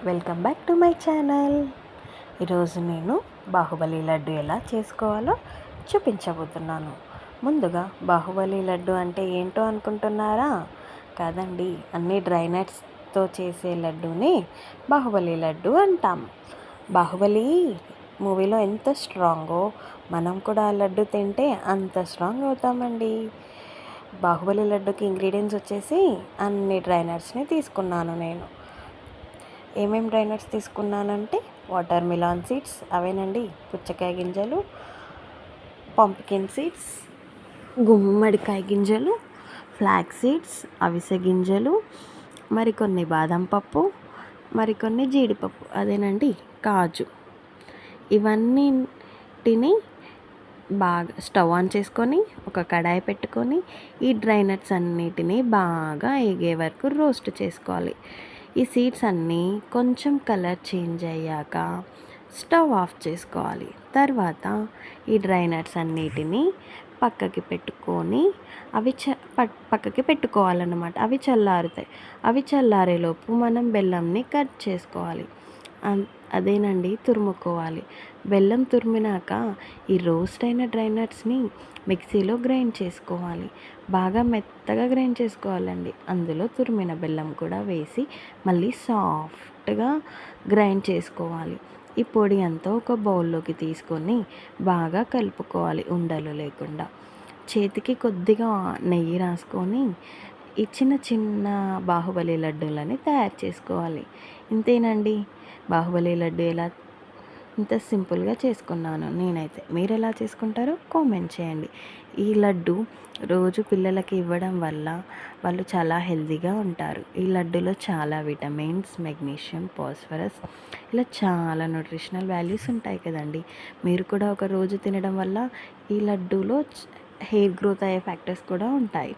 Welcome back to my channel. ఈరోజు నేను బాహుబలి లడ్డు ఎలా చేసుకోవాలో చూపించబోతున్నాను. ముందుగా బాహుబలి లడ్డు అంటే ఏంటో అనుకుంటున్నారా? కాదండి, అన్ని డ్రై నట్స్తో చేసే లడ్డూని బాహుబలి లడ్డు అంటాం. బాహుబలి మూవీలో ఎంత స్ట్రాంగో మనం కూడా ఆ లడ్డు తింటే అంత స్ట్రాంగ్ అవుతామండి. బాహుబలి లడ్డుకి ఇంగ్రీడియంట్స్ వచ్చేసి అన్ని డ్రై నట్స్ని తీసుకున్నాను నేను. ఏమేమి డ్రై నట్స్ తీసుకున్నానంటే వాటర్ మిలాన్ సీడ్స్, అవేనండి, పుచ్చకాయ గింజలు, పంప్కిన్ సీడ్స్, గుమ్మడికాయ గింజలు, ఫ్లాక్ సీడ్స్, అవిసె గింజలు, మరికొన్ని బాదం పప్పు, మరికొన్ని జీడిపప్పు, అదేనండి కాజు. ఇవన్నిటిని బాగా స్టవ్ ఆన్ చేసుకొని ఒక కడాయి పెట్టుకొని ఈ డ్రై నట్స్ అన్నిటినీ బాగా ఎగే వరకు రోస్ట్ చేసుకోవాలి. ఈ సీడ్స్ అన్నీ కొంచెం కలర్ చేంజ్ అయ్యాక స్టవ్ ఆఫ్ చేసుకోవాలి. తర్వాత ఈ డ్రై నట్స్ అన్నిటినీ పక్కకి పెట్టుకొని అవి పక్కకి పెట్టుకోవాలన్నమాట. అవి చల్లారుతాయి. అవి చల్లారేలోపు మనం బెల్లంని కట్ చేసుకోవాలి. అదేనండి తురుముకోవాలి. బెల్లం తురిమినాక ఈ రోస్ట్ అయిన డ్రై నట్స్ని మిక్సీలో గ్రైండ్ చేసుకోవాలి. బాగా మెత్తగా గ్రైండ్ చేసుకోవాలండి. అందులో తురిమిన బెల్లం కూడా వేసి మళ్ళీ సాఫ్ట్గా గ్రైండ్ చేసుకోవాలి. ఈ పొడి అంతా ఒక బౌల్లోకి తీసుకొని బాగా కలుపుకోవాలి ఉండలు లేకుండా. చేతికి కొద్దిగా నెయ్యి రాసుకొని ఈ చిన్న చిన్న బాహుబలి లడ్డూలని తయారు చేసుకోవాలి. ఇంతేనండి, బాహుబలి లడ్డు ఎలా ఇంత సింపుల్గా చేసుకున్నాను నేనైతే. మీరు ఎలా చేసుకుంటారో కామెంట్ చేయండి. ఈ లడ్డు రోజు పిల్లలకి ఇవ్వడం వల్ల వాళ్ళు చాలా హెల్తీగా ఉంటారు. ఈ లడ్డులో చాలా విటమిన్స్, మెగ్నీషియం, ఫాస్ఫరస్, ఇలా చాలా న్యూట్రిషనల్ వాల్యూస్ ఉంటాయి కదండి. మీరు కూడా ఒక రోజు తినడం వల్ల ఈ లడ్డూలో హెయిర్ గ్రోత్ అయ్యే ఫ్యాక్టర్స్ కూడా ఉంటాయి.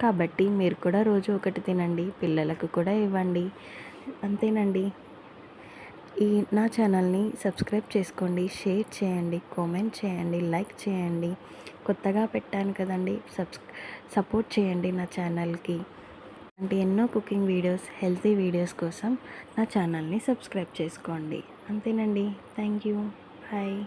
కాబట్టి మీరు కూడా రోజు ఒకటి తినండి, పిల్లలకు కూడా ఇవ్వండి. అంతేనండి. నా ఛానల్ని సబ్స్క్రైబ్ చేసుకోండి, షేర్ చేయండి, కామెంట్ చేయండి, లైక్ చేయండి. కొత్తగా పెట్టాను కదండి, సపోర్ట్ చేయండి నా ఛానల్కి. అంటే ఎన్నో కుకింగ్ వీడియోస్, హెల్తీ వీడియోస్ కోసం నా ఛానల్ని సబ్స్క్రైబ్ చేసుకోండి. అంతేనండి. Thank you. బాయ్.